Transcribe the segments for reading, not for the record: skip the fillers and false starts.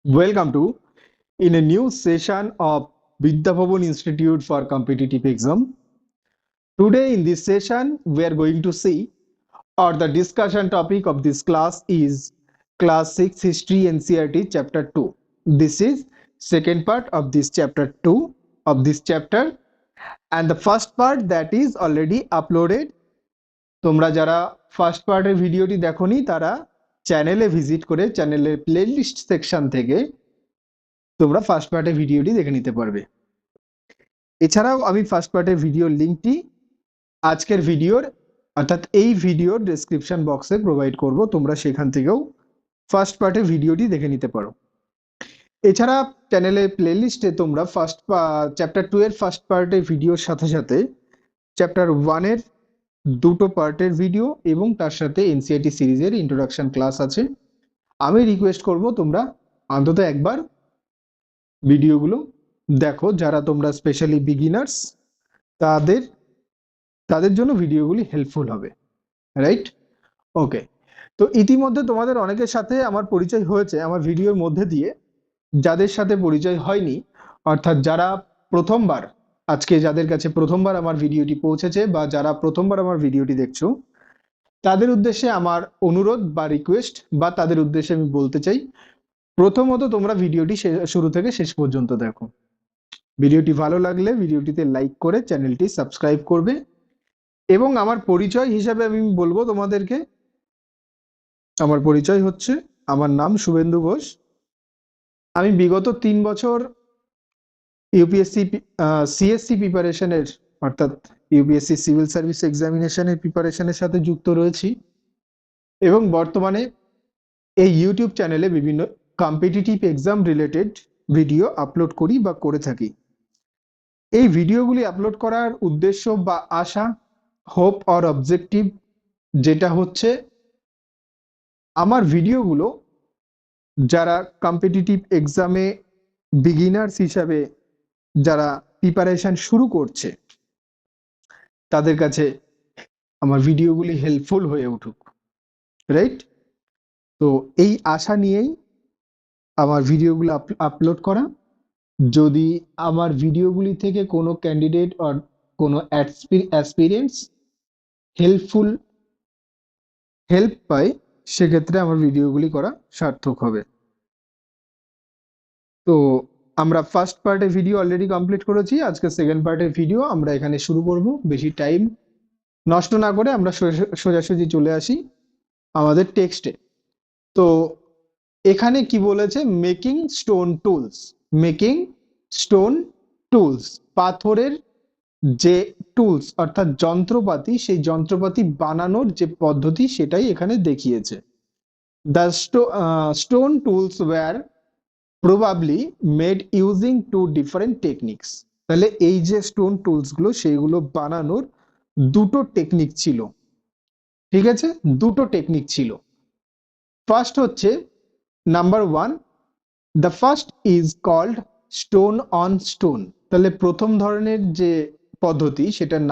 Welcome to in a new session of Vidya Bhavan Institute for Competitive Exam. Today in this session we are going to see or the discussion topic of this class is class 6 history NCERT chapter 2. This is second part of this chapter 2 of this chapter and the first part that is already uploaded. তোমরা যারা first পার্টের ভিডিওটি দেখোনি তারা চ্যানেলে visit করে চ্যানেলের playlist section থেকে তোমরা ফার্স্ট পার্টের ভিডিওটি দেখে নিতে পারবে। এছাড়াও আমি ফার্স্ট পার্টের ভিডিওর লিঙ্কটি আজকের ভিডিওর অর্থাৎ এই ভিডিওর ডেসক্রিপশন বক্সে প্রোভাইড করব, তোমরা সেখান থেকেও ফার্স্ট পার্টের ভিডিওটি দেখে নিতে পারো। এছাড়া চ্যানেলের প্লেলিস্টে তোমরা চ্যাপ্টার 2 এর ফার্স্ট পার্টের ভিডিওর সাথে সাথে চ্যাপ্টার 1 এর দুটো পার্টের ভিডিও এবং তার সাথে এনসিইআরটি সিরিজের ইন্ট্রোডাকশন ক্লাস আছে। আমি রিকোয়েস্ট করব তোমরা অন্তত একবার ভিডিওগুলো দেখো, যারা তোমরা স্পেশালি বিগিনার্স তাদের জন্য ভিডিওগুলি হেল্পফুল হবে, রাইট? ওকে, তো ইতিমধ্যে তোমাদের অনেকের সাথে আমার পরিচয় হয়েছে আমার ভিডিওর মধ্যে দিয়ে। যাদের সাথে পরিচয় হয়নি অর্থাৎ যারা প্রথমবার, আজকে যাদের কাছে প্রথমবার আমার ভিডিওটি পৌঁছেছে বা যারা প্রথমবার আমার ভিডিওটি দেখছো, তাদের উদ্দেশ্যে আমার অনুরোধ বা রিকোয়েস্ট বা তাদের উদ্দেশ্যে আমি বলতে চাই, প্রথমত তোমরা ভিডিওটি শুরু থেকে শেষ পর্যন্ত দেখো। ভিডিওটি ভালো লাগলে ভিডিওটিতে লাইক করে চ্যানেলটি সাবস্ক্রাইব করবে এবং আমার পরিচয় হিসাবে আমি বলবো তোমাদেরকে, আমার পরিচয় হচ্ছে, আমার নাম শুভেন্দু ঘোষ। আমি বিগত 3 বছর ইউপিএসসি সিএসসি প্রিপারেশনের অর্থাৎ ইউপিএসসি সিভিল সার্ভিস এক্সামিনেশনের প্রিপারেশনের সাথে যুক্ত রয়েছি এবং বর্তমানে এই ইউটিউব চ্যানেলে বিভিন্ন competitive exam related video upload করি বা করে থাকি। এই ভিডিওগুলি আপলোড করার উদ্দেশ্য বা আশা, হোপ অর অবজেক্টিভ যেটা হচ্ছে, আমার ভিডিওগুলো যারা কম্পিটিটিভ এক্সামে বিগিনার্স হিসাবে যারা প্রিপারেশন শুরু করছে তাদের কাছে আমার ভিডিওগুলি হেল্পফুল হয়ে উঠুক, রাইট? তো এই আশা নিয়েই আমার ভিডিওগুলো আপলোড করা। যদি আমার ভিডিওগুলি থেকে কোনো ক্যান্ডিডেট আর কোনো অ্যাসপিরেন্টস হেল্প পায়, সেক্ষেত্রে আমার ভিডিওগুলি করা সার্থক হবে। তো আমরা ফার্স্ট পার্টের ভিডিও অলরেডি কমপ্লিট করেছি, আজকে সেকেন্ড পার্টের ভিডিও আমরা এখানে শুরু করব। বেশি টাইম নষ্ট না করে আমরা সোজাসুজি চলে আসি আমাদের টেক্সটে। তো এখানে কি বলেছে, মেকিং স্টোন টুলস, পাথরের যে টুলস অর্থাৎ যন্ত্রপাতি, সেই যন্ত্রপাতি বানানোর যে পদ্ধতি সেটাই এখানে দেখিয়েছে। The stone tools were probably made using 2 different techniques. তাহলে এই যে স্টোন টুলস গুলো সেইগুলো বানানোর দুটো টেকনিক ছিল, ঠিক আছে? দুটো টেকনিক ছিল। ফার্স্ট হচ্ছে number 1, the first is called stone on stone. তাহলে প্রথম ধরনের যে পদ্ধতি সেটার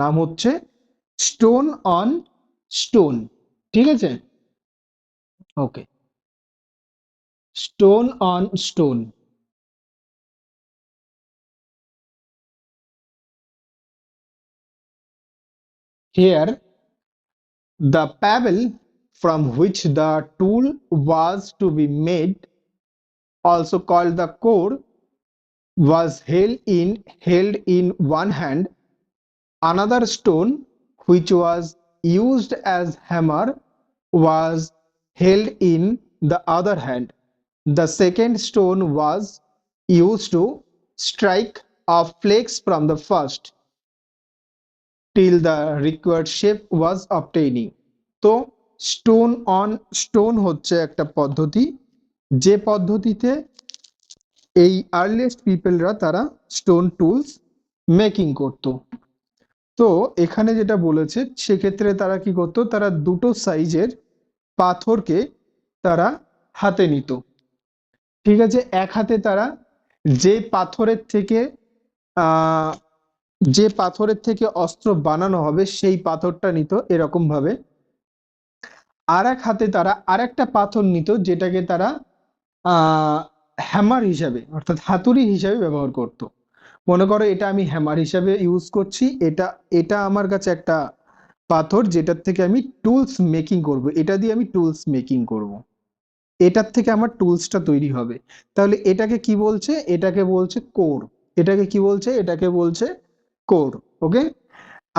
নাম হচ্ছে স্টোন অন স্টোন, ঠিক আছে? Okay, stone on stone. Here the pebble from which the tool was to be made, also called the core, was held in one hand. Another stone which was used as hammer was held in the other hand. The second stone was used to strike off flakes from the first till the required shape was obtaining. তো stone on stone হচ্ছে একটা পদ্ধতি, যে পদ্ধতিতে এই earliest পিপলরা তারা stone tools making করত। তো এখানে যেটা বলেছে সেক্ষেত্রে তারা কি করতো, তারা দুটো সাইজের পাথরকে তারা হাতে নিত, ঠিক আছে? এক হাতে তারা যে পাথরের থেকে অস্ত্র বানানো হবে সেই পাথরটা নিত এরকম ভাবে, আর এক হাতে তারা আর একটা পাথর নিত, যেটাকে তারা হ্যামার হিসাবে অর্থাৎ হাতুড়ি হিসাবে ব্যবহার করত। মনে করো এটা আমি হ্যামার হিসাবে ইউজ করছি, এটা এটা আমার কাছে একটা পাথর যেটার থেকে আমি টুলস মেকিং করব, এটা দিয়ে আমি টুলস মেকিং করব, এটার থেকে আমার টুলসটা তৈরি হবে। তাহলে এটাকে কি বলছে? এটাকে বলছে কোর। এটাকে কি বলছে? এটাকে বলছে কোর। ওকে,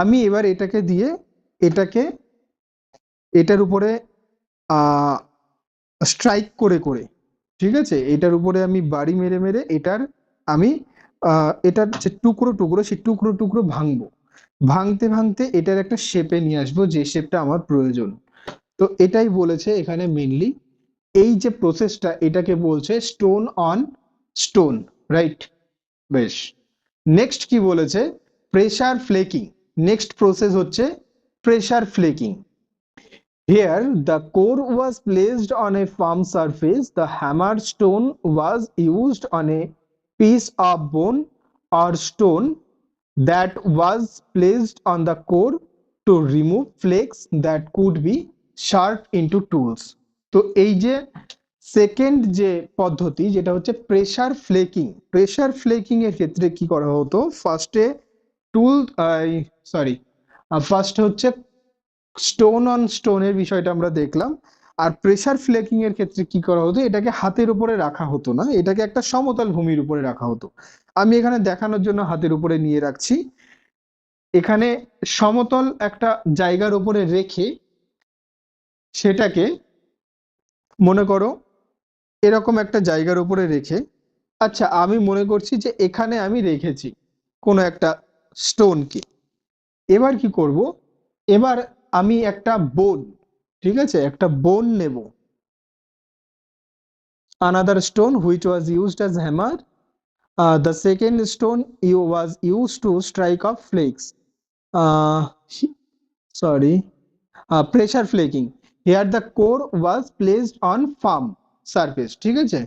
আমি এবার এটাকে দিয়ে এটাকে এটার উপরে আহ স্ট্রাইক করে করে, ঠিক আছে, এটার উপরে আমি বাড়ি মেরে মেরে এটার আমি এটার যে টুকরো টুকরো সেই টুকরো টুকরো ভাঙবো, ভাঙতে ভাঙতে এটার একটা শেপে নিয়ে আসবো, যে শেপটা আমার প্রয়োজন। তো এটাই বলেছে এখানে মেনলি, এই যে প্রসেসটা এটাকে বলছে স্টোন অন স্টোন, রাইট? বেশ, নেক্সট কি বলেছে? Pressure flaking. নেক্সট প্রসেস হচ্ছে pressure flaking. Here, the core was placed on a firm surface. The hammer stone was used on a piece of bone or stone that was placed on the core to remove flakes that could be sharp into tools. তো এই যে second যে পদ্ধতি, যেটা হচ্ছে pressure flaking, pressure flaking এর ক্ষেত্রে কি করা হতো? ফার্স্টে টুল সরি ফার্স্ট হচ্ছে স্টোন অন স্টোনের বিষয়টা আমরা দেখলাম। আর প্রেসার ফ্লেকিং এর ক্ষেত্রে কি করা হতো? এটাকে হাতের উপরে রাখা হতো না, এটাকে একটা সমতল ভূমির উপরে রাখা হতো। আমি এখানে দেখানোর জন্য হাতের উপরে নিয়ে রাখছি। এখানে সমতল একটা জায়গার উপরে রেখে সেটাকে মনে করো এরকম একটা জায়গার উপরে রেখে, আচ্ছা আমি মনে করছি যে এখানে আমি রেখেছি কোনো একটা স্টোনকে। এবার কি করব? এবার আমি একটা বোন, ঠিক আছে, একটা বোন নেব, another stone which was used as hammer. The second stone was used to strike off flakes. Uh, sorry, pressure flaking. Here the core was placed on firm surface. ঠিক আছে,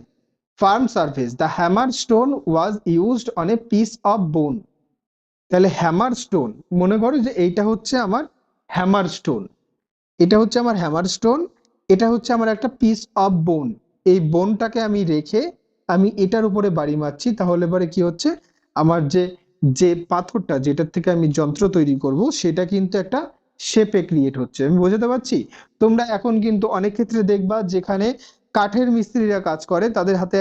firm surface. The hammer stone was used on a piece of bone. তাহলে hammer stone, মনে করো যে এইটা হচ্ছে আমার hammer stone, এটা হচ্ছে আমার হ্যামার স্টোন, এটা হচ্ছে আমার একটা পিস অফ বোন। এই বোনটাকে আমি রেখে আমি এটার উপরে বাড়ি মারছি, তাহলে পরে কি হচ্ছে? আমার যে যে পাথরটা যেটার থেকে আমি যন্ত্র তৈরি করব সেটা কিন্তু একটা শেপে ক্রিয়েট হচ্ছে। আমি বোঝাতে পারছি? তোমরা এখন কিন্তু অনেক ক্ষেত্রে দেখবা যেখানে কাঠের মিস্ত্রিরা কাজ করে তাদের হাতে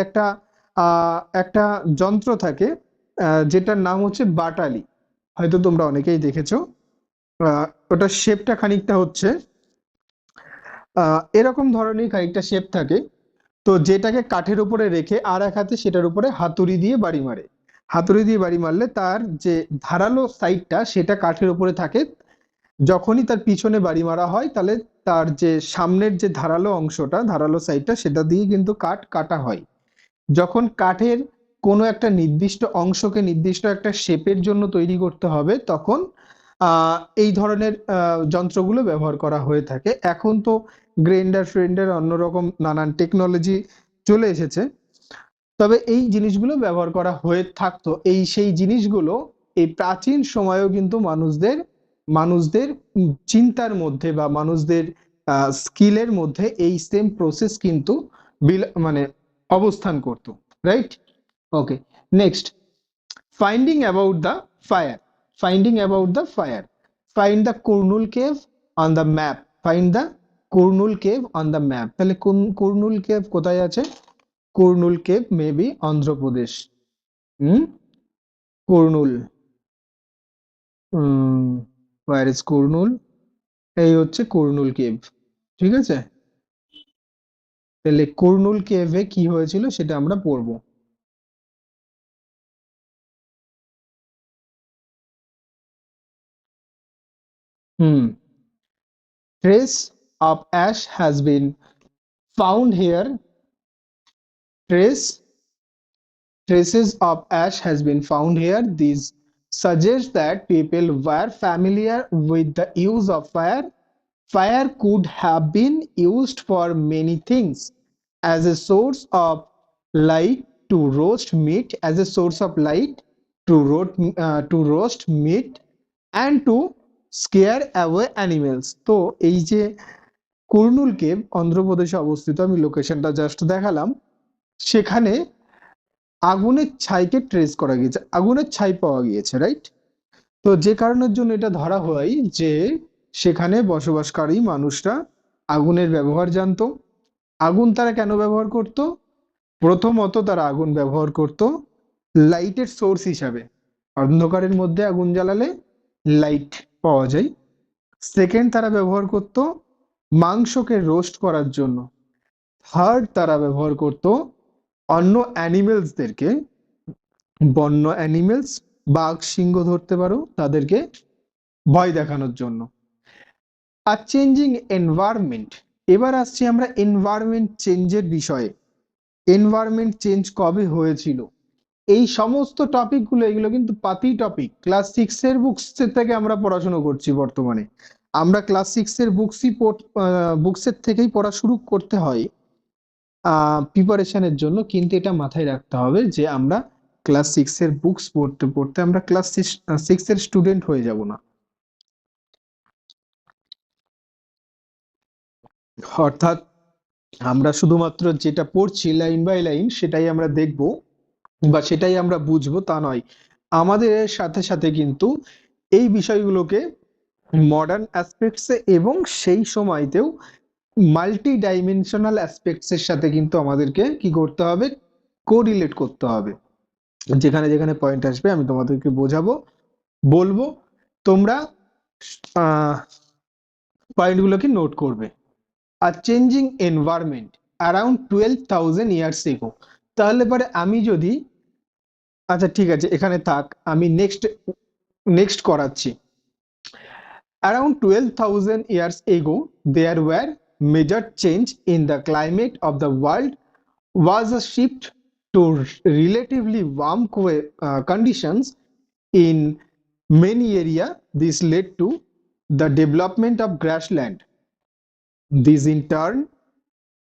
একটা যন্ত্র থাকে, যেটার নাম হচ্ছে বাটালি। হয়তো তোমরা অনেকেই দেখেছো। ওটার শেপটা খানিকটা হচ্ছে এরকম ধরনের খানিকটা শেপ থাকে। তো যেটাকে কাঠের উপরে রেখে আর এক হাতে সেটার উপরে হাতুড়ি দিয়ে বাড়ি মারে, হাতুড়ি দিয়ে বাড়ি মারলে তার যে ধারালো সাইডটা সেটা কাঠের উপরে থাকে। যখনই তার পিছনে বাড়ি মারা হয় তাহলে তার যে সামনের যে ধারালো অংশটা, ধারালো সাইডটা, সেটা দিয়ে কিন্তু কাঠ কাটা হয়। যখন কাঠের কোনো একটা নির্দিষ্ট অংশকে নির্দিষ্ট একটা শেপের জন্য তৈরি করতে হবে, তখন এই ধরনের যন্ত্রগুলো ব্যবহার করা হয়ে থাকে। এখন তো গ্রাইন্ডার ফ্রেন্ডার অন্যরকম নানান টেকনোলজি চলে এসেছে, তবে এই জিনিসগুলো ব্যবহার করা হয়ে থাকতো। সেই জিনিসগুলো এই প্রাচীন সময়েও কিন্তু মানুষদের মানুষদের চিন্তার মধ্যে বা মানুষদের স্কিলের মধ্যে এই সেম প্রসেস কিন্তু মানে অবস্থান করতো, right? Okay, next, finding about the fire. Finding about the fire, find the Kurnool cave on the map. Find the Kurnool cave on the map. তাহলে কুরনুল কেভ কোথায় আছে? Kurnool cave maybe Andhra Pradesh. Hmm, Kurnool, where is Kurnool? এই হচ্ছে Kurnool cave, ঠিক আছে। তাহলে কুরনুল কেভে কি হয়েছিল সেটা আমরা পড়বো। হুম, trace of ash has been found here. Trace Traces of ash has been found here. These suggest that people were familiar with the use of fire. Fire could have been used for many things, as a source of light to roast meat, as a source of light to roast meat, and to scare away animals. তো এই যে Kurnool cave অন্ধ্রপ্রদেশে অবস্থিত, আমি লোকেশনটা just দেখালাম। সেখানে আগুনের ছাইকে trace করা গিয়েছে, আগুনের ছাই পাওয়া গিয়েছে, রাইট? তো যে কারণের জন্য এটা ধরা হয় যে সেখানে বসবাসকারী মানুষরা আগুনের ব্যবহার জানতো। আগুন তারা কেন ব্যবহার করত? প্রথমত তারা আগুন ব্যবহার করত লাইটের সোর্স হিসাবে, অন্ধকারের মধ্যে আগুন জ্বালালে লাইট পাওয়া যায়। সেকেন্ড, তারা ব্যবহার করত মাংসকে রোস্ট করার জন্য। থার্ড, তারা ব্যবহার করত অন্য অ্যানিমেলসদেরকে, বন্য অ্যানিমেলস, বাঘ সিংহ ধরতে পারো, তাদেরকে ভয় দেখানোর জন্য। আর চেঞ্জিং এনভায়রনমেন্ট, এবার আসছি আমরা এনভায়রনমেন্ট চেঞ্জের বিষয়ে। এনভায়রনমেন্ট চেঞ্জ কবে হয়েছিল, এই সমস্ত টপিকগুলো, এগুলো কিন্তু পাতি টপিক, ক্লাস 6 এর বুকস থেকে আমরা পড়াশোনা করছি বর্তমানে। আমরা ক্লাস 6 এর বুকসের থেকেই পড়া শুরু করতে হয় প্রিপারেশনের জন্য, কিন্তু এটা মাথায় রাখতে হবে যে আমরা ক্লাস 6 এর বুকস পড়তে পড়তে আমরা ক্লাস 6 এর স্টুডেন্ট হয়ে যাব না। অর্থাৎ আমরা শুধুমাত্র যেটা পড়ছি লাইন বাই লাইন সেটাই আমরা দেখব বা সেটাই আমরা বুঝবো তা নয়, আমাদের এর সাথে সাথে কিন্তু এই বিষয়গুলোকে মডার্ন অ্যাসপেক্টসে এবং সেই সময়তেও মাল্টি ডাইমেনশনাল অ্যাসপেক্টস এর সাথে কিন্তু আমাদেরকে কি করতে হবে, কোরিলেট করতে হবে। যেখানে যেখানে পয়েন্ট আসবে আমি তোমাদেরকে বোঝাবো, বলবো, তোমরা পয়েন্টগুলোকে নোট করবে। আর changing environment around 12,000 years ago, তাহলে পরে আমি যদি, আচ্ছা ঠিক আছে এখানে থাক, আমি নেক্সট নেক্সট করাচ্ছি। Around 12,000 years ago, there were major change in the climate of the world, was a shift to relatively warm conditions in many areas. This led to the development of grassland. This in turn,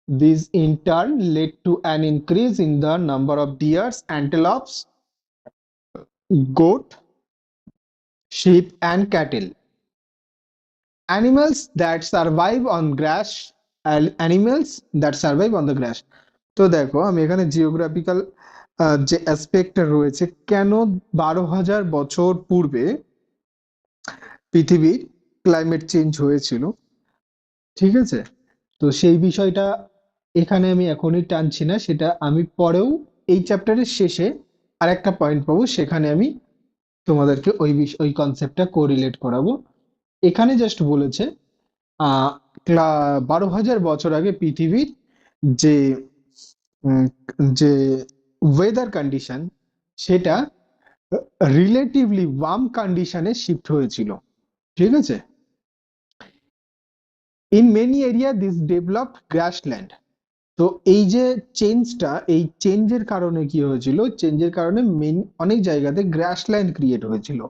this in turn led to an increase in the number of deers, antelopes, goat, sheep, and cattle. Animals that survive on grass, animals that survive on the grass. তো দেখো আমি এখানে geographical যে অ্যাসপেক্টটা রয়েছে, কেন 12,000 বছর পূর্বে পৃথিবীর ক্লাইমেট চেঞ্জ হয়েছিল, ঠিক আছে? তো সেই বিষয়টা এখানে আমি এখনই টানছি না, সেটা আমি পরেও এই চ্যাপ্টারের শেষে আরেকটা পয়েন্ট পাবো, সেখানে আমি তোমাদেরকে ওই কনসেপ্টটা কোরিলেট করাবো। এখানে জাস্ট বলেছে 12,000 বছর আগে পৃথিবীর যে উম, যে ওয়েদার কন্ডিশন সেটা রিলেটিভলি ওয়ার্ম কন্ডিশনে শিফট হয়েছিল, ঠিক আছে? In many area this developed grassland. তো এই যে চেঞ্জটা, এই চেঞ্জের কারণে কি হয়েছিল, চেঞ্জের কারণে অনেক জায়গাতে গ্রাসল্যান্ড ক্রিয়েট হয়েছিল।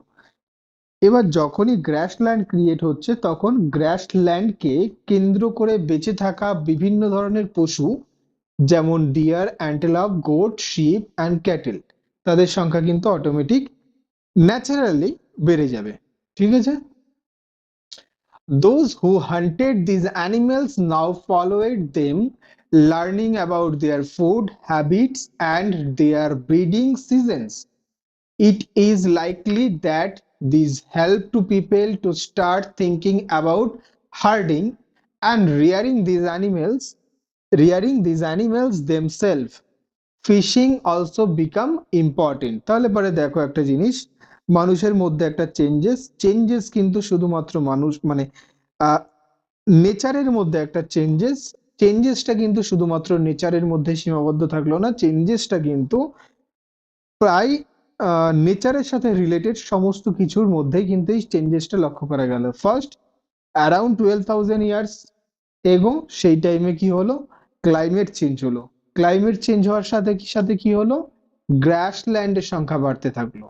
এবার যখনই গ্রাসল্যান্ড ক্রিয়েট হচ্ছে তখন গ্রাসল্যান্ডকে কেন্দ্র করে বেঁচে থাকা বিভিন্ন ধরনের পশু, যেমন deer, antelope, goat, sheep and cattle, তাদের সংখ্যা কিন্তু অটোমেটিক ন্যাচারালি বেড়ে যাবে, ঠিক আছে? Those who hunted these animals now followed them, learning about their food habits and their breeding seasons. It is likely that this helped to people to start thinking about herding and rearing these animals themselves. Fishing also become important. তাহলে পরে দেখো একটা জিনিস, মানুষের মধ্যে একটা changes কিন্তু শুধুমাত্র মানুষ মানে নেচারের মধ্যে একটা চেঞ্জেসটা কিন্তু শুধুমাত্র নেচারের মধ্যে সীমাবদ্ধ থাকলো না, চেঞ্জেসটা কিন্তু প্রায় নেচারের সাথে রিলেটেড সমস্ত কিছুর মধ্যেই কিন্তু এই চেঞ্জেসটা লক্ষ্য করা গেল। ফার্স্ট, অ্যারাউন্ড 12,000 ইয়ার্স এগো সেই টাইমে কি হলো, ক্লাইমেট চেঞ্জ হলো। ক্লাইমেট চেঞ্জ হওয়ার সাথে সাথে কি হলো, গ্রাসল্যান্ডের সংখ্যা বাড়তে থাকলো।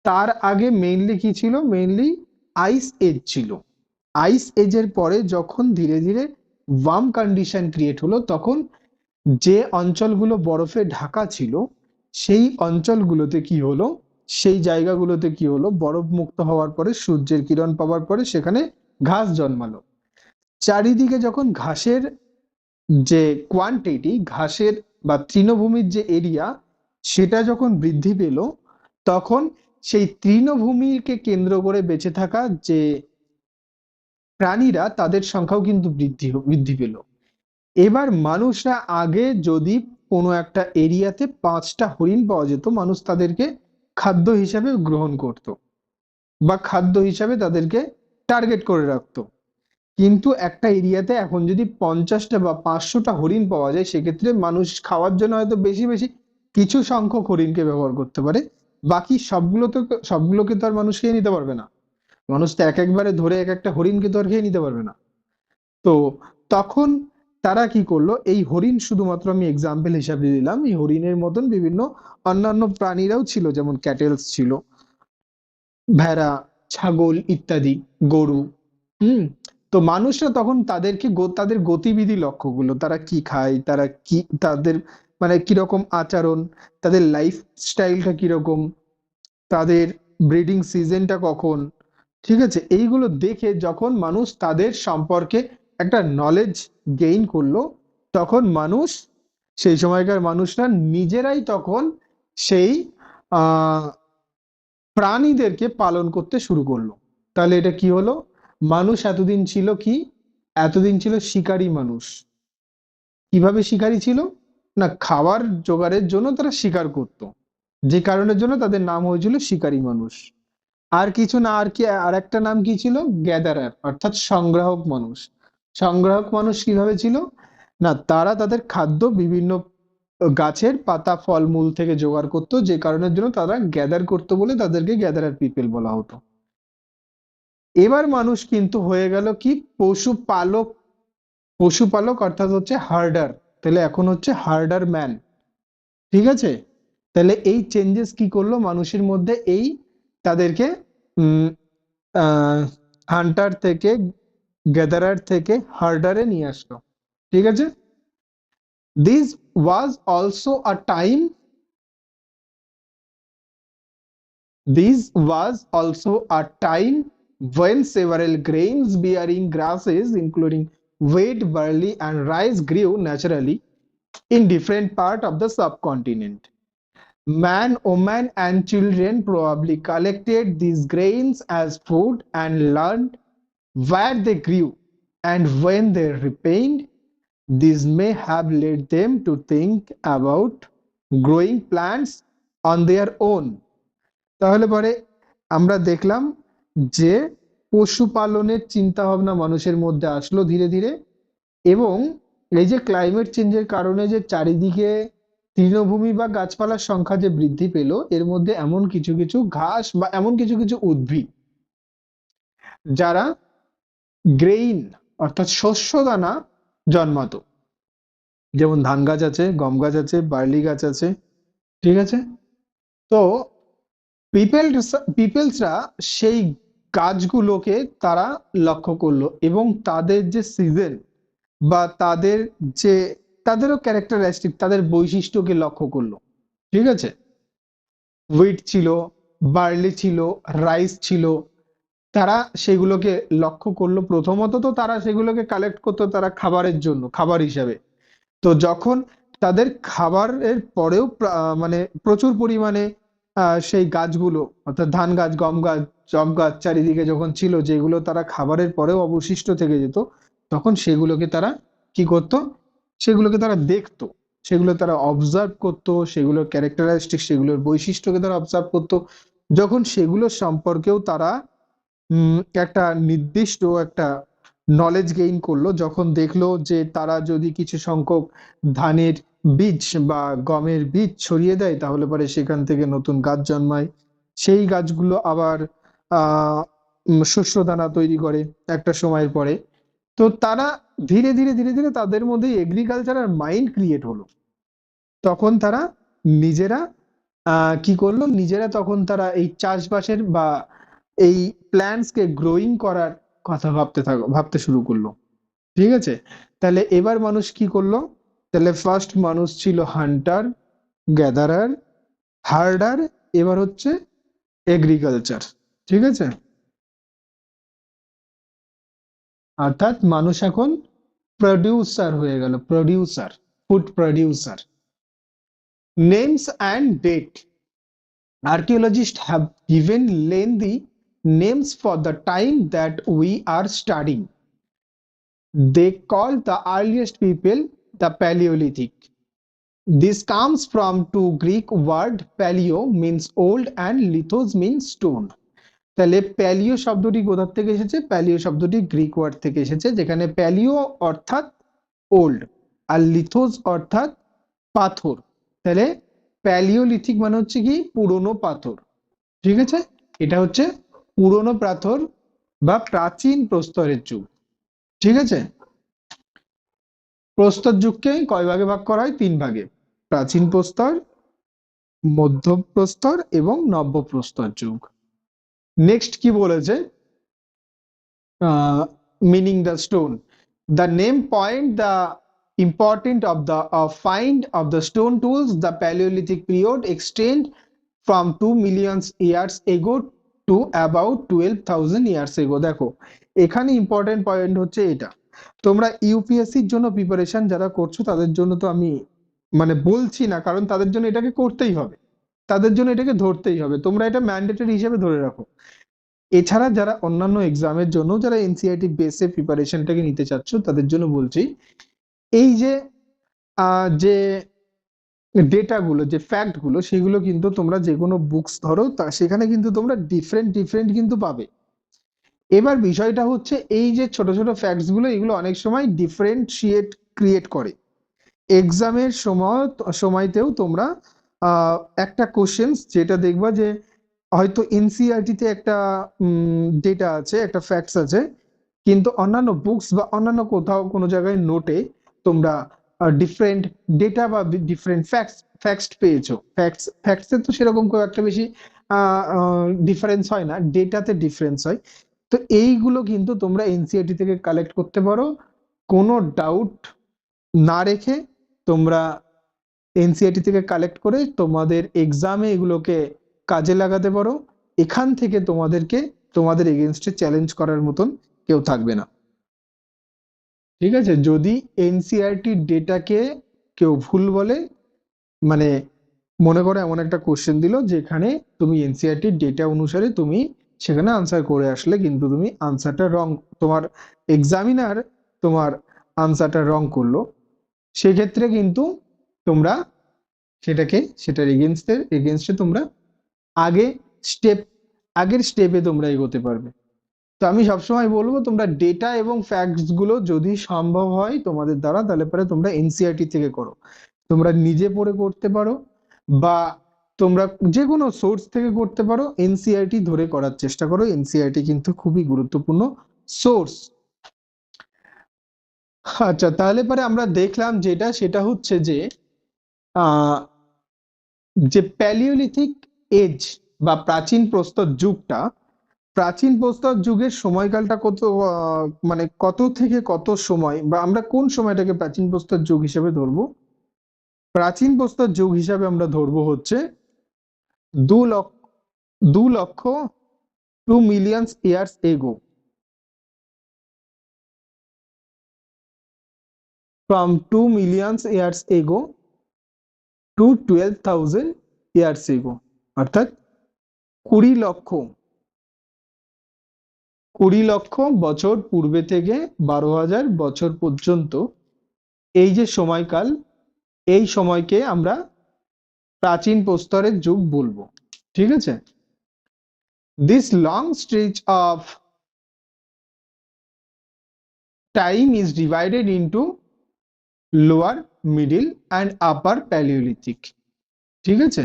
তার আগে মেইনলি কি ছিল, মেইনলি আইস এজ ছিল। আইস এজের পরে যখন ধীরে ধীরে ওয়ার্ম কন্ডিশন ক্রিয়েট হলো, তখন যে অঞ্চলগুলো বরফে ঢাকা ছিল সেই অঞ্চলগুলোতে কি হলো, সেই জায়গাগুলোতে কি হলো, বরফ মুক্ত হওয়ার পরে, সূর্যের কিরণ পাওয়ার পরে সেখানে ঘাস জন্মালো। চারিদিকে যখন ঘাসের যে কোয়ান্টিটি, ঘাসের বা তৃণভূমির যে এরিয়া, সেটা যখন বৃদ্ধি পেল, তখন সেই তৃণভূমিকে কেন্দ্র করে বেঁচে থাকা যে প্রাণীরা, তাদের সংখ্যাও কিন্তু বৃদ্ধি পেল। এবার মানুষরা আগে যদি কোনো একটা এরিয়াতে 5টা হরিণ পাওয়া যেত, মানুষ তাদেরকে খাদ্য হিসাবে গ্রহণ করত বা খাদ্য হিসাবে তাদেরকে টার্গেট করে রাখতো। কিন্তু একটা এরিয়াতে এখন যদি 50টা বা 500টা হরিণ পাওয়া যায়, সেক্ষেত্রে মানুষ খাওয়ার জন্য হয়তো বেশি বেশি কিছু সংখ্যক হরিণকে ব্যবহার করতে পারে, বাকি সবগুলোকে তো আর মানুষ খেয়ে নিতে পারবে না। মানুষ তো একবারে ধরে এক একটা হরিণকে তো আর খেয়ে নিতে পারবে না। তো তখন তারা কি করলো, এই হরিণ শুধুমাত্র আমি এক্সাম্পল হিসাবে দিলাম, এই হরিণের মতন বিভিন্ন অন্যান্য প্রাণীরাও ছিল, যেমন ক্যাটেলস ছিল, ভেড়া, ছাগল ইত্যাদি, গরু। হুম। তো মানুষরা তখন তাদেরকে তাদের গতিবিধি লক্ষ্য করলো, তারা কি খায়, তারা কি, তাদের মানে কিরকম আচরণ, তাদের লাইফ স্টাইলটা কিরকম, তাদের ব্রিডিং সিজনটা কখন, ঠিক আছে, এইগুলো দেখে যখন মানুষ তাদের সম্পর্কে একটা নলেজ গেইন করলো, তখন মানুষ, সেই সময়কার মানুষরা নিজেরাই তখন সেই আহ প্রাণীদেরকে পালন করতে শুরু করলো। তাহলে এটা কি হলো, মানুষ এতদিন ছিল কি, এতদিন ছিল শিকারী মানুষ। কিভাবে শিকারী ছিল, না খাবার জোগাড়ের জন্য তারা শিকার করত, যে কারণের জন্য তাদের নাম হয়েছিল শিকারী মানুষ। আর কিছু না, আর কি, আর একটা নাম কি ছিল, গ্যাদারার, অর্থাৎ সংগ্রাহক মানুষ। সংগ্রাহক মানুষ কিভাবে ছিল, না তারা তাদের খাদ্য বিভিন্ন গাছের পাতা ফলমূল থেকে জোগাড় করতো, যে কারণের জন্য তারা গ্যাদার করতো বলে তাদেরকে গ্যাদারার পিপল বলা হতো। এবার মানুষ কিন্তু হয়ে গেল কি, পশুপালক। পশুপালক অর্থাৎ হচ্ছে হার্ডার। তাহলে এখন হচ্ছে হার্ডার ম্যান। ঠিক আছে। তাহলে এই চেঞ্জেস কি করলো মানুষের মধ্যে, এই তাদেরকে উম হান্টার থেকে, গ্যাদারার থেকে হার্ডারে নিয়ে আসলো। ঠিক আছে। This was also a time This was also a time when several grains-bearing grasses, including wheat, barley, and rice, grew naturally in different parts of the subcontinent. Man, woman, and children probably collected these grains as food and learned where they grew and when they ripened. This may have led them to think about growing plants on their own. তাহলে পরে আমরা দেখলাম যে পশুপালনের চিন্তা ভাবনা মানুষের মধ্যে আসলো ধীরে ধীরে, এবং এই যে ক্লাইমেট চেঞ্জের কারণে যে চারিদিকে তৃণভূমি বা গাছপালার সংখ্যা যে বৃদ্ধি পেল, এর মধ্যে এমন কিছু কিছু ঘাস বা এমন কিছু কিছু উদ্ভিদ যারা গ্রেইন অর্থাৎ শস্য দানা জন্মাতো, যেমন ধান গাছ আছে, গম গাছ আছে, বার্লি গাছ আছে। ঠিক আছে। তো পিপলসরা সেই গাছগুলোকে তারা লক্ষ্য করলো, এবং তাদের যে সিজন বা তাদের যে, তাদেরও ক্যারেক্টারিস্টিক, তাদের বৈশিষ্ট্যকে লক্ষ্য করলো। ঠিক আছে। হুইট ছিল, বার্লি ছিল, রাইস ছিল, তারা সেগুলোকে লক্ষ্য করলো। প্রথমত তো তারা সেগুলোকে কালেক্ট করতো তারা খাবারের জন্য, খাবার হিসাবে। তো যখন তাদের খাবারের পরেও মানে প্রচুর পরিমাণে সেই গাছগুলো, অর্থাৎ ধান গাছ, গম গাছ, যব গাছ চারিদিকে যখন ছিল, যেগুলো তারা খাবারের পরেও অবশিষ্ট থেকে যেত, তখন সেগুলোকে তারা কি করতো, সেগুলোকে তারা দেখতো, সেগুলো তারা অবজার্ভ করতো, সেগুলোর ক্যারেক্টারিস্টিক, সেগুলোর বৈশিষ্ট্যকে তারা অবজার্ভ করতো। যখন সেগুলোর সম্পর্কেও তারা একটা নির্দিষ্ট একটা নলেজ গেইন করলো, যখন দেখলো যে তারা যদি কিছু সংখ্যক ধানের বীজ বা গমের বীজ ছড়িয়ে দেয়, তাহলে পরে সেখান থেকে নতুন গাছ জন্মায়, সেই গাছগুলো আবার শস্য দানা তৈরি করে একটা সময়ের পরে। তো তারা ধীরে ধীরে ধীরে ধীরে তাদের মধ্যে এগ্রিকালচারাল মাইন্ড ক্রিয়েট হলো। তখন তারা নিজেরা কি করলো, নিজেরা তখন তারা এই চাষবাসের বা এই প্ল্যান্টস কে গ্রোয়িং করার কথা ভাবতে শুরু করলো। ঠিক আছে। তাহলে এবার মানুষ কি করলো, তাহলে ফার্স্ট মানুষ ছিল হান্টার, গ্যাদারার, হার্ডার, এবার হচ্ছে এগ্রিকালচার। ঠিক আছে। অর্থাৎ মানুষ এখন প্রডিউসার হয়ে গেল, producer, food producer. Names and date, archaeologists have given lengthy names for the time that we are studying. They call the earliest people the Paleolithic. This comes from two Greek word, paleo means old and lithos means stone. তাহলে paleo শব্দটি কোথা থেকে এসেছে? Paleo শব্দটি Greek word থেকে এসেছে, যেখানে paleo অর্থাৎ ওল্ড আর লিথোস অর্থাৎ পাথর। তাহলে প্যালিওলিথিক মানে হচ্ছে কি পুরনো পাথর, ঠিক আছে? এটা হচ্ছে পুরনো পাথর বা প্রাচীন প্রস্তরের যুগ, ঠিক আছে? প্রস্তর যুগকে কয় ভাগে ভাগ করা হয়? 3 ভাগে, প্রাচীন প্রস্তর, মধ্য প্রস্তর এবং নব্য প্রস্তর যুগ। নেক্সট কি বলেছে? meaning the stone. The name point the important of the find of the stone tools. The Paleolithic period extend from 2 million years ago to about 12,000 years ago. দেখো এখানে ইম্পর্টেন্ট পয়েন্ট হচ্ছে এটা। তোমরা ইউপিএসসির জন্য প্রিপারেশন যারা করছো তাদের জন্য তো আমি মানে বলছি না, কারণ তাদের জন্য এটাকে করতেই হবে, তাদের জন্য এটাকে ধরতেই হবে, তোমরা এটা ম্যান্ডেটরি হিসেবে ধরে রাখো। এছাড়া যারা অন্যান্য এক্সামের জন্য যারা এনসিআরটি বেসে প্রিপারেশনটাকে নিতে চাচ্ছ তাদের জন্য বলছি, এই যে যে ডেটাগুলো, যে ফ্যাক্টগুলো, সেগুলো কিন্তু তোমরা যে কোনো বুকস ধরো তা সেখানে কিন্তু তোমরা ডিফারেন্ট ডিফারেন্ট কিন্তু পাবে। এবার বিষয়টা হচ্ছে এই যে ছোট ছোট ফ্যাক্টসগুলো, এগুলো অনেক সময় ডিফারেন্সিয়েট ক্রিয়েট করে। এক্সামের সময়তেও তোমরা একটা কোশ্চেন্স যেটা দেখবা যে হয়তো এনসিইআরটি-তে একটা ডেটা আছে, একটা ফ্যাক্টস আছে, কিন্তু অন্যান্য বুকস বা অন্যান্য কোথাও কোনো জায়গায় নোটে তোমরা ডিফারেন্ট ডেটা বা ডিফারেন্ট ফ্যাক্টস পেয়েছো। ফ্যাক্টসে তো সেরকম খুব একটা বেশি ডিফারেন্স হয় না, ডেটাতে ডিফারেন্স হয়। তো এইগুলো কিন্তু তোমরা এনসিইআরটি থেকে কালেক্ট করতে পারো, কোনো ডাউট না রেখে তোমরা এনসিইআরটি থেকে কালেক্ট করে তোমাদের এক্সামে এগুলোকে কাজে লাগাতে পারো। এখান থেকে তোমাদেরকে তোমাদের এগেনস্টে চ্যালেঞ্জ করার মতন কেউ থাকবে না, ঠিক আছে? যদি এনসিইআরটি ডেটাকে কেউ ভুল বলে, মানে মনে করো এমন একটা কোশ্চেন দিল যেখানে তুমি এনসিইআরটি ডেটা অনুসারে তুমি সেখানে আনসার করে আসলে, কিন্তু তুমি আনসারটা রং, তোমার এক্সামিনার তোমার আনসারটা রং করলো, সেক্ষেত্রে কিন্তু তোমরা সেটার এগেনস্টে তোমরা আগের স্টেপে তোমরা এগোতে পারবে। তো আমি সবসময় বলবো তোমরা ডেটা এবং ফ্যাক্টস গুলো যদি সম্ভব হয় তোমাদের দ্বারা, তাহলে পরে তোমরা এনসিইআরটি থেকে করো। তোমরা নিজে পড়ে করতে পারো বা তোমরা যে কোনো সোর্স থেকে করতে পারো, এনসিইআরটি ধরে করার চেষ্টা করো। এনসিইআরটি কিন্তু খুবই গুরুত্বপূর্ণ সোর্স। আচ্ছা, তাহলে পরে আমরা দেখলাম যেটা, সেটা হচ্ছে যে যে প্যালিওলিথিক এজ বা প্রাচীন প্রস্তর যুগটা, প্রাচীন প্রস্তর যুগের সময়কালটা কত, মানে কত থেকে কত সময়, বা আমরা কোন সময়টাকে প্রাচীন প্রস্তর যুগ হিসেবে ধরবো? প্রাচীন প্রস্তর যুগ হিসাবে আমরা ধরবো হচ্ছে 2 লক্ষ 2 million years ago, from 2 million years ago to 12,000 years ago, অর্থাৎ 20 লক্ষ বছর পূর্বে থেকে 12,000 বছর পর্যন্ত এই যে সময়কাল, এই সময়কে আমরা প্রাচীন প্রস্তরের যুগ বলবো, ঠিক আছে? This long stretch of time is divided into lower, middle and upper palaeolithic, ঠিক আছে?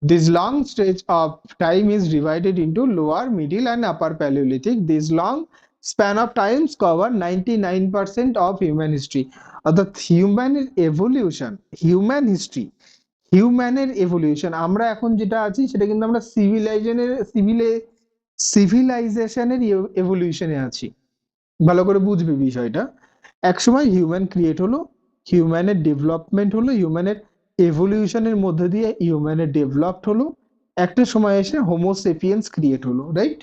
This long stretch of time is divided into lower, middle and upper Paleolithic. This long span of times cover 99% of human history. অর্থাৎ হিউম্যানের evolution, আমরা এখন যেটা আছি সেটা কিন্তু আমরা সিভিলাইজেশনের এভলিউশনে আছি। ভালো করে বুঝবে বিষয়টা। একসময় হিউম্যান ক্রিয়েট হলো, হিউম্যানের ডেভেলপমেন্ট হলো, হিউম্যানের এভলিউশনের মধ্যে দিয়ে হিউম্যানের ডেভেলপড হলো, একটা সময় এসে হোমোসেপিয়েন্স ক্রিয়েট হলো, রাইট?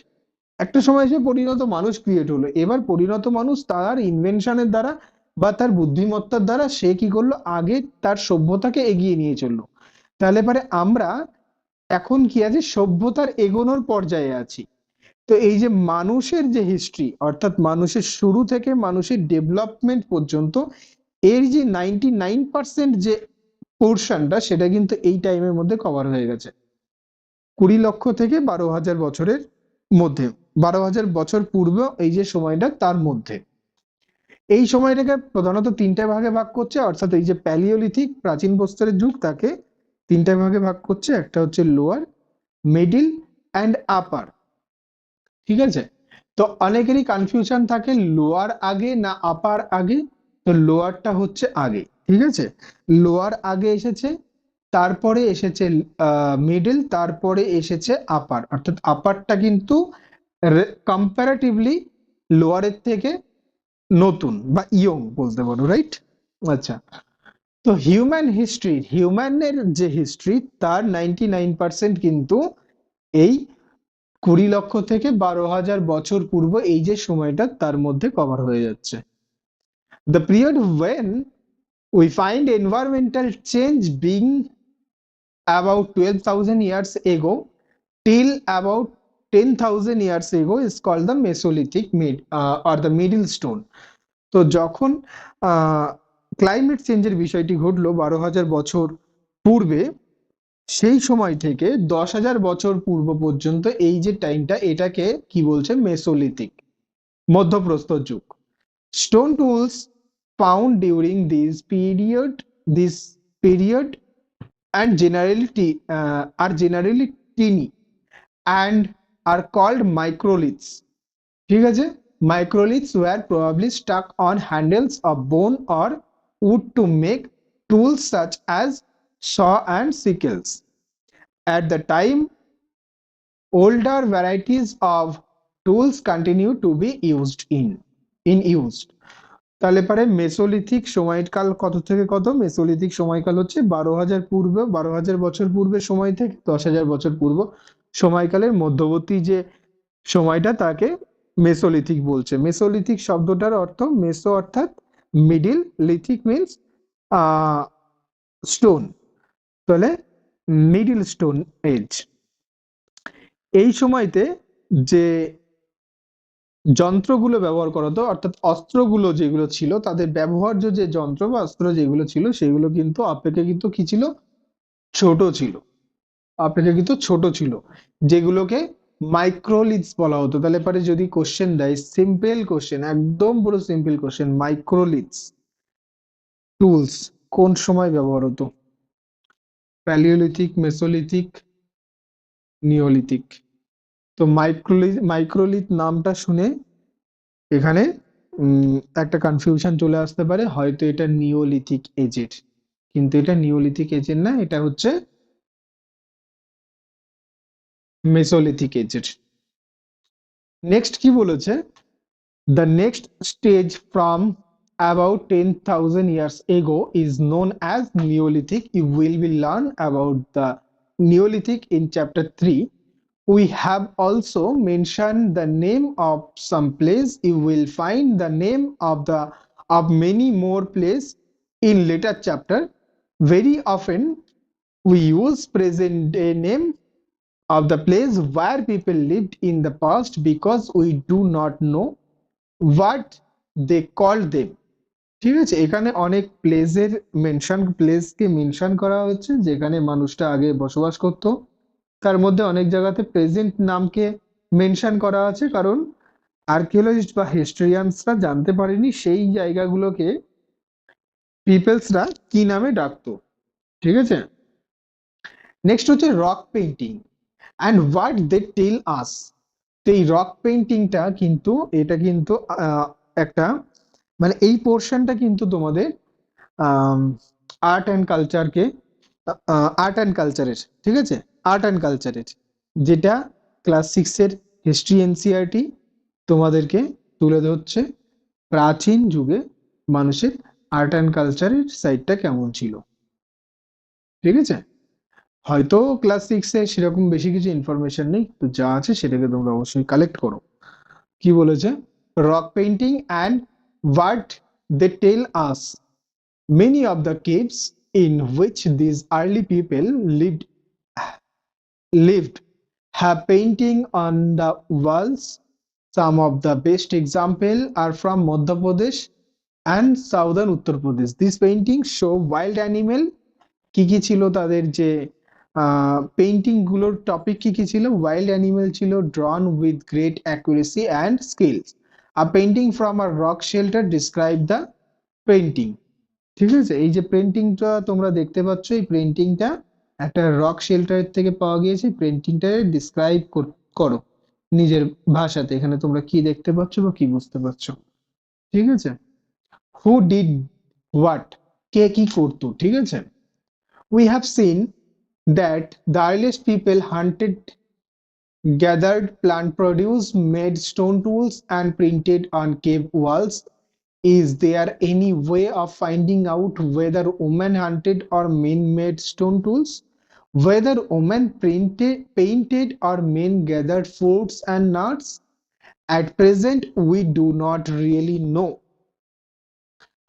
একটা সময় এসে পরিণত মানুষ ক্রিয়েট হলো। এবার পরিণত মানুষ তার ইনভেনশনের দ্বারা বা তার বুদ্ধিমত্তার দ্বারা সে কি করলো, আগে তার সভ্যতাকে এগিয়ে নিয়ে চললো। তাহলে পরে আমরা এখন কি আছে, সভ্যতার এগোনোর পর্যায়ে আছি। তো এই যে মানুষের যে হিস্ট্রি, অর্থাৎ মানুষের শুরু থেকে মানুষের ডেভেলপমেন্ট পর্যন্ত, এর যে 99% যে পোর্শনটা, সেটা কিন্তু এই টাইমের মধ্যে কভার হয়ে গেছে, 20 লক্ষ থেকে 12,000 বছরের মধ্যে, 12,000 বছর পূর্বে এই যে সময়টা, তার মধ্যে। এই সময়টাকে প্রধানত তিনটে ভাগে ভাগ করছে, অর্থাৎ এই যে প্যালিওলিথিক প্রাচীন প্রস্তরের যুগ, তাকে তিনটে ভাগে ভাগ করছে। একটা হচ্ছে লোয়ার, মিডিল অ্যান্ড আপার। ঠিক আছে? তো অনেকেরই কনফিউশন থাকে, লোয়ার আগে না আপার আগে। তো লোয়ারটা হচ্ছে আগে, ঠিক আছে? লোয়ার আগে এসেছে, তারপরে এসেছে মিডল, তারপরে এসেছে আপার। অর্থাৎ আপারটা কিন্তু কম্পারেটিভলি লোয়ারের থেকে নতুন বা ইয়ং বলতে পারো, রাইট? আচ্ছা, তো হিউম্যানের যে হিস্ট্রি, তার 99% কিন্তু এই 20 লক্ষ থেকে 12,000 বছর পূর্ব এই যে সময়টা, তার মধ্যে কভার হয়ে যাচ্ছে। The period when we find environmental change being about 12,000 years ago till about 10,000 years ago is called the Mesolithic or the Middle Stone. তো যখন ক্লাইমেট চেঞ্জের বিষয়টি ঘটলো 12,000 বছর পূর্বে, সেই সময় থেকে 10,000 বছর পূর্ব পর্যন্ত এই যে টাইমটা, এটাকে কি বলছে, মেসোলিথিক, মধ্যপ্রস্তর যুগ। Stone tools found during this period and are generally teeny and are called microliths. ঠিক আছে? Microliths were probably stuck on handles of bone or wood to make tools such as saw and sickles. At the time, older varieties of tools continue to be used. তাহলে পরে mesolithic সময়কাল কত থেকে কত? Mesolithic সময়কাল হচ্ছে 12,000 বছর পূর্বে সময় থেকে 10,000 বছর পূর্ব সময়কালের মধ্যবর্তী যে সময়টা, তাকে মেসোলিথিক বলছে। মেসোলিথিক শব্দটার অর্থ মেসো অর্থাৎ মিডিল, লিথিক মিন্স স্টোন, তাহলে মিডিল স্টোন এজ। এই সময়তে যে যন্ত্রগুলো ব্যবহার করা হতো, অর্থাৎ অস্ত্রগুলো যেগুলো ছিল, তাদের ব্যবহার্য যে যন্ত্র বা অস্ত্র যেগুলো ছিল, সেগুলো কিন্তু অপেক্ষাকৃত কি ছিল, ছোট ছিল। অপেক্ষাকৃত ছোট ছিল, যেগুলোকে মাইক্রোলিথস বলা হতো। তাহলে পরে যদি কোশ্চেন দেয়, সিম্পল কোশ্চেন, একদম পুরো সিম্পল কোশ্চেন, মাইক্রোলিথস টুলস কোন সময় ব্যবহার হতো? Palaeolithic, mesolithic, neolithic. তো মাইক্রোলিথ নামটা শুনে এখানে একটা কনফিউশন চলে আসতে পারে, হয়তো এটা নিওলিথিক এজের, কিন্তু এটা নিওলিথিক এজের না, এটা হচ্ছে মেসোলিথিক এজের। নেক্সট কি বলেছে, the next stage from about 10,000 years ago is known as Neolithic. You will be learn about the Neolithic in chapter 3. We have also mentioned the name of some place. You will find the name of many more place in later chapter. Very often we use present day name of the place where people lived in the past because we do not know what they called them. ঠিক আছে? এখানে অনেক প্লেসকে mention করা হচ্ছে যেখানে মানুষটা আগে বসবাস করত। তার মধ্যে অনেক জায়গাতে প্রেজেন্ট নামকে মেনশন করা আছে, কারণ আর্কিওলজিস্ট বা হিস্টোরিয়ানসরা জানতে পারেনি সেই জায়গাগুলোকে পিপলসরা কি নামে ডাকতো। ঠিক আছে? নেক্সট হচ্ছে rock painting and what they tell us. তো এই রক পেইন্টিংটা কিন্তু, এটা কিন্তু একটা, মানে এই পোর্শনটা কিন্তু তোমাদের আর্ট অ্যান্ড কালচারের, ঠিক আছে, আর্ট অ্যান্ড কালচারের, যেটা ক্লাস 6-এর হিস্ট্রি এনসিইআরটি তোমাদেরকে তুলে ধরছে প্রাচীন যুগে মানুষের আর্ট অ্যান্ড কালচারের সাইডটা কেমন ছিল। ঠিক আছে? হয়তো ক্লাস সিক্সে সেরকম বেশি কিছু ইনফরমেশন নেই, তো যা আছে সেটাকে তোমরা অবশ্যই কালেক্ট করো। কি বলেছে? Rock painting and what they tell us, many of the caves in which these early people lived have painting on the walls. Some of the best examples are from Madhya Pradesh and southern Uttar Pradesh. These paintings show wild animal. কি কি ছিল তাদের যে painting গুলোর topic কি কি ছিল? Wild animal ছিল, drawn with great accuracy and skills. A painting from a rock shelter describe the painting. ঠিক আছে, এই যে পেন্টিংটা তোমরা দেখতে পাচ্ছ, এই পেন্টিংটা একটা রক শেল্টার থেকে পাওয়া গিয়েছে। পেন্টিংটা ডিসক্রাইব করো নিজের ভাষাতে। এখানে তোমরা কি দেখতে পাচ্ছ বা কি বুঝতে পারছো? ঠিক আছে, হু ডিড হোয়াট, কে কি করতো। ঠিক আছে, we have seen that the earliest people hunted, gathered plant produce, made stone tools, and printed on cave walls. Is there any way of finding out whether women hunted or men made stone tools? Whether women painted or men gathered fruits and nuts? At present, we do not really know.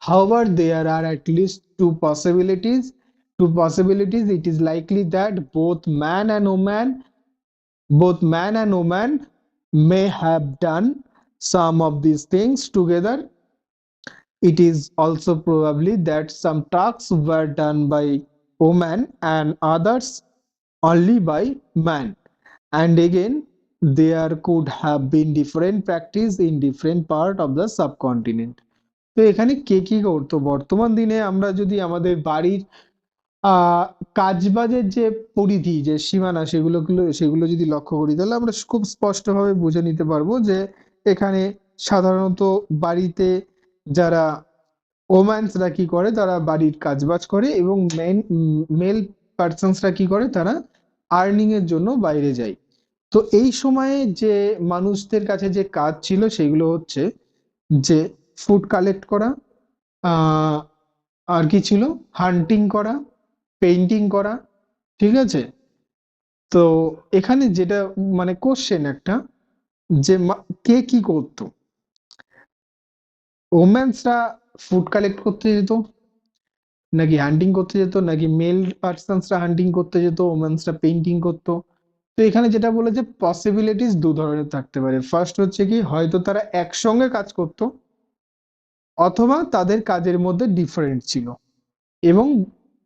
However, there are at least two possibilities. It is likely that both man and woman may have done some of these things together. It is also probably that some tasks were done by women and others only by man. And again, there could have been different practice in different part of the subcontinent. তো এখানে কে কি করতো? বর্তমান দিনে আমরা যদি আমাদের বাড়ির আহ কাজবাজের যে পরিধি, যে সীমানা, সেগুলো যদি লক্ষ্য করি, তাহলে আমরা খুব স্পষ্টভাবে বুঝে নিতে পারবো যে এখানে সাধারণত বাড়িতে যারা ওম্যানসরা কি করে, তারা বাড়ির কাজবাজ করে, এবং মেল পার্সনসরা কি করে, তারা আর্নিং এর জন্য বাইরে যায়। তো এই সময়ে যে মানুষদের কাছে যে কাজ ছিল সেগুলো হচ্ছে যে ফুড কালেক্ট করা, আহ আর কি ছিল, হান্টিং করা, পেইন্টিং করা। ঠিক আছে, তো এখানে যেটা মানে কোশ্চেন একটা, যে কে কি করতো? ওম্যান্সরা ফুড কালেক্ট করতে যেত, নাকি হান্টিং করতে যেত, নাকি মেল পার্সনসরা হান্টিং করতে যেত, ওম্যান্সরা পেইন্টিং করতো? তো এখানে যেটা বলেছে, পসিবিলিটিস দু ধরনের থাকতে পারে। ফার্স্ট হচ্ছে কি, হয়তো তারা একসঙ্গে কাজ করতো, অথবা তাদের কাজের মধ্যে ডিফারেন্ট ছিল। এবং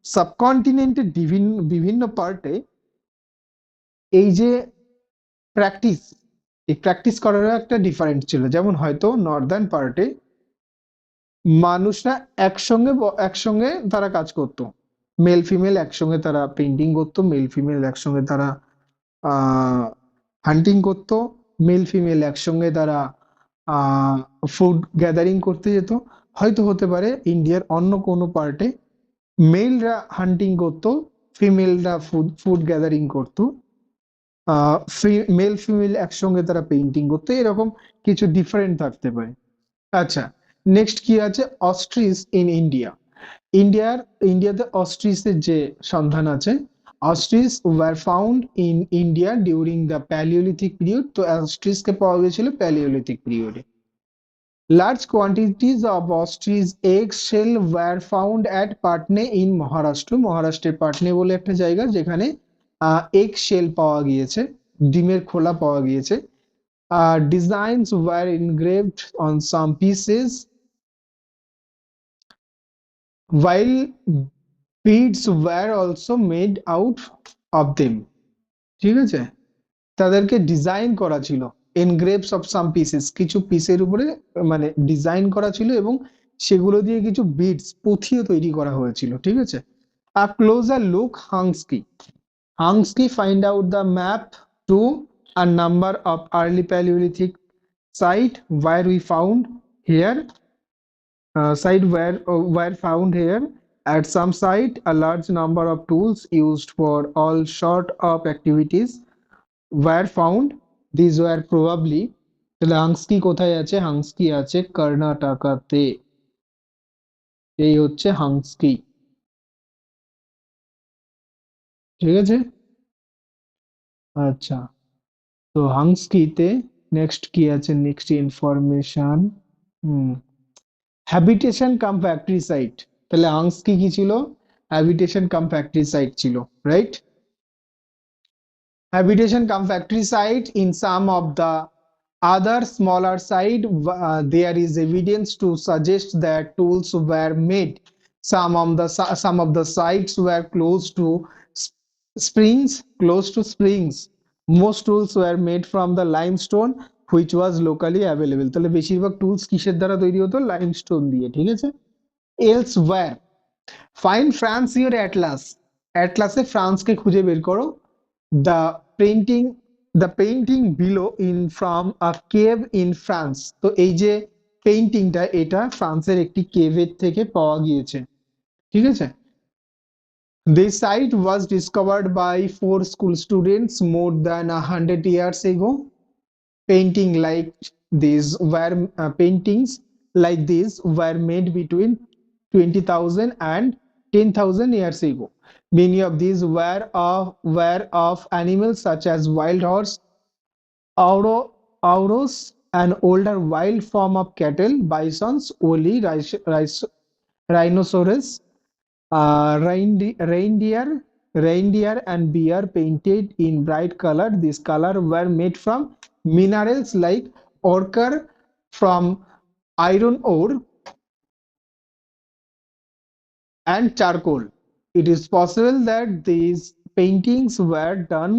সাবকন্টিনেন্টের বিভিন্ন বিভিন্ন পার্টে এই যে প্র্যাকটিস, এই প্র্যাকটিস করারও একটা ডিফারেন্ট ছিল। যেমন হয়তো নর্দার্ন পার্টে মানুষরা একসঙ্গে তারা কাজ করতো, মেল ফিমেল একসঙ্গে তারা পেইন্টিং করতো, মেল ফিমেল একসঙ্গে তারা হান্টিং করতো, মেল ফিমেল একসঙ্গে তারা ফুড গ্যাদারিং করতে যেত। হয়তো হতে পারে ইন্ডিয়ার অন্য কোনো পার্টে মেলরা হান্টিং করতো, ফিমেলরা ফুড গ্যাদারিং করতো, মেল ফিমেল একসঙ্গে তারা পেইন্টিং করতো, এরকম কিছু ডিফারেন্ট থাকতে পারে। আচ্ছা, নেক্সট কি আছে? Ostrich in India. ইন্ডিয়াতে অস্ট্রিচের যে সন্ধান আছে, ostrich were found in India during the Palaeolithic period. তো অস্ট্রিচকে পাওয়া গেছিল প্যালিওলিথিক পিরিয়ডে। Large quantities of ostrich egg shell were found at Patne in Maharashtra. মহারাষ্ট্রের পাটনে বলে একটা জায়গা, যেখানে এগ শেল পাওয়া গিয়েছে, ডিমের খোলা পাওয়া গিয়েছে। Designs were engraved on some pieces, while beads were also made out of them. ঠিক আছে, তাদেরকে ডিজাইন করা ছিল, এনগ্রেভস অফ সাম পিসেস, কিছু পিসের উপরে মানে ডিজাইন করা ছিল, এবং সেগুলো দিয়ে কিছু বিডস, পুঁথিও তৈরি করা হয়েছিল। ঠিক আছে, a closer look Hangsky find out the map to a number of early Paleolithic site where we found here were found here. At some site, a large number of tools used for all sort of activities were found. These were probably, তাহলে হাংস্কি কোথায় আছে? হাংস্কি আছে কর্ণাটকাতে। এই হচ্ছে হাংস্কি। ঠিক আছে। আচ্ছা, তো হাংস্কিতে নেক্সট কি আছে, নেক্সট ইনফরমেশন, হুম, হ্যাবিটেশন কাম ফ্যাক্টরি সাইট। তাহলে হাংস্কি কি ছিল? হ্যাবিটেশন কাম ফ্যাক্টরি সাইট ছিল, right? Habitation cum factory site. In some of the other smaller site, there is evidence to suggest that tools were made. Some of the sites were close to springs. Close to springs. Most tools were made from the limestone which was locally available. তাহলে বেশিরভাগ tools কিসের দ্বারা তৈরি হতো? Limestone দিয়ে, ঠিক আছে। Elsewhere, find France your atlas. অ্যাটলাসে ফ্রান্সকে খুঁজে বের করো। the painting the painting below in from a cave in France. তো এই যে পেইন্টিংটা, এটা ফ্রান্সের একটি কেভের থেকে পাওয়া গিয়েছে, ঠিক আছে। This site was discovered by 4 school students more than 100 years ago. Paintings like these were made between 20,000 and 10,000 years ago. Many of these were of animals such as wild horse, auros, an older wild form of cattle, bisons, woolly rhinoceros, reindeer and bear painted in bright color. These color were made from minerals like ochre from iron ore and charcoal. It is possible that these paintings were done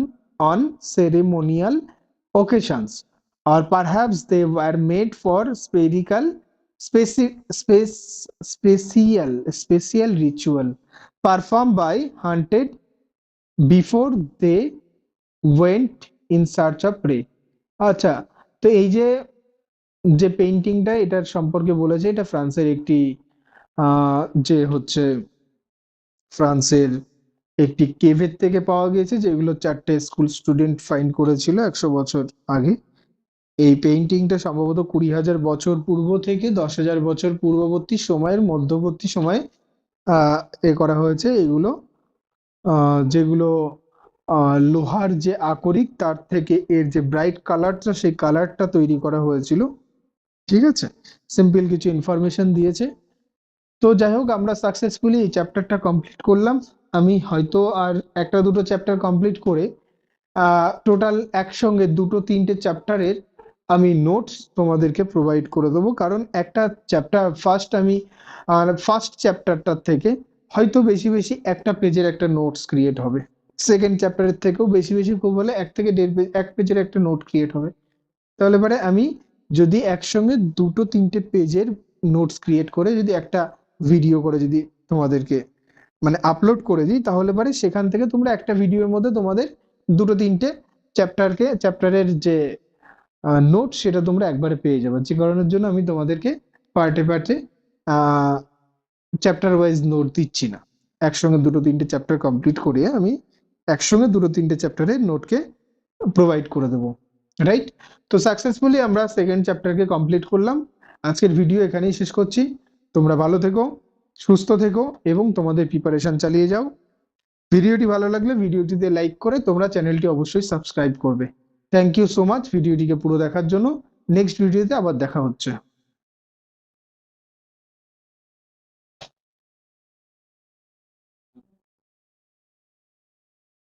on ceremonial occasions, or perhaps they were made for special ritual performed by hunted before they went in search of prey. আচ্ছা, তো এই যে যে পেইন্টিংটা, এটার সম্পর্কে বলেছে, এটা ফ্রান্সের একটি যে হচ্ছে ফ্রান্সের একটি কেভের থেকে পাওয়া গিয়েছে, যেগুলো 4টে স্কুল স্টুডেন্ট ফাইন্ড করেছিল 100 বছর আগে। এই পেইন্টিংটা সম্ভবত 20,000 বছর পূর্ব থেকে 10,000 বছর পূর্ববর্তী সময়ের মধ্যবর্তী সময়ে এ করা হয়েছে। এগুলো যেগুলো লোহার যে আকরিক, তার থেকে এর যে ব্রাইট কালারটা, সেই কালারটা তৈরি করা হয়েছিল, ঠিক আছে। সিম্পল কিছু ইনফরমেশন দিয়েছে। তো যাই হোক, আমরা সাকসেসফুলি এই চ্যাপ্টারটা কমপ্লিট করলাম। আমি হয়তো আর একটা দুটো চ্যাপ্টার কমপ্লিট করে টোটাল একসঙ্গে 2-3টে চ্যাপ্টারের আমি নোটস তোমাদেরকে প্রোভাইড করে দেবো। কারণ একটা চ্যাপ্টার ফার্স্ট চ্যাপ্টারটার থেকে হয়তো বেশি বেশি একটা পেজের একটা নোটস ক্রিয়েট হবে, সেকেন্ড চ্যাপ্টারের থেকেও বেশি বেশি খুব হলে 1 থেকে 1.5 পেজ, 1 পেজের একটা নোট ক্রিয়েট হবে। তাহলে পরে আমি যদি একসঙ্গে 2-3টে পেজের নোটস ক্রিয়েট করে যদি একটা ভিডিও করে যদি তোমাদেরকে মানে আপলোড করে দিই, তাহলে পরে সেখান থেকে তোমরা একটা ভিডিওর মধ্যে তোমাদের 2-3টে চ্যাপ্টারের যে নোট, সেটা তোমরা একবারে পেয়ে যাবে। যে কারণের জন্য আমি তোমাদেরকে পার্টে পার্টে চ্যাপ্টার ওয়াইজ নোট দিচ্ছি না, একসঙ্গে 2-3টে চ্যাপ্টার কমপ্লিট করিয়ে আমি একসঙ্গে 2-3টে চ্যাপ্টারের নোটকে প্রোভাইড করে দেবো, রাইট? তো সাকসেসফুলি আমরা সেকেন্ড চ্যাপ্টারকে কমপ্লিট করলাম। আজকের ভিডিও এখানেই শেষ করছি। তোমরা ভালো থেকো, সুস্থ থেকো এবং তোমাদের প্রিপারেশন চালিয়ে যাও। ভিডিওটি ভালো লাগলে ভিডিওটিতে লাইক করে তোমরা চ্যানেলটি অবশ্যই সাবস্ক্রাইব করবে। থ্যাংক ইউ সো মাচ ভিডিওটিকে পুরো দেখার জন্য। নেক্সট ভিডিওতে আবার দেখা হচ্ছে।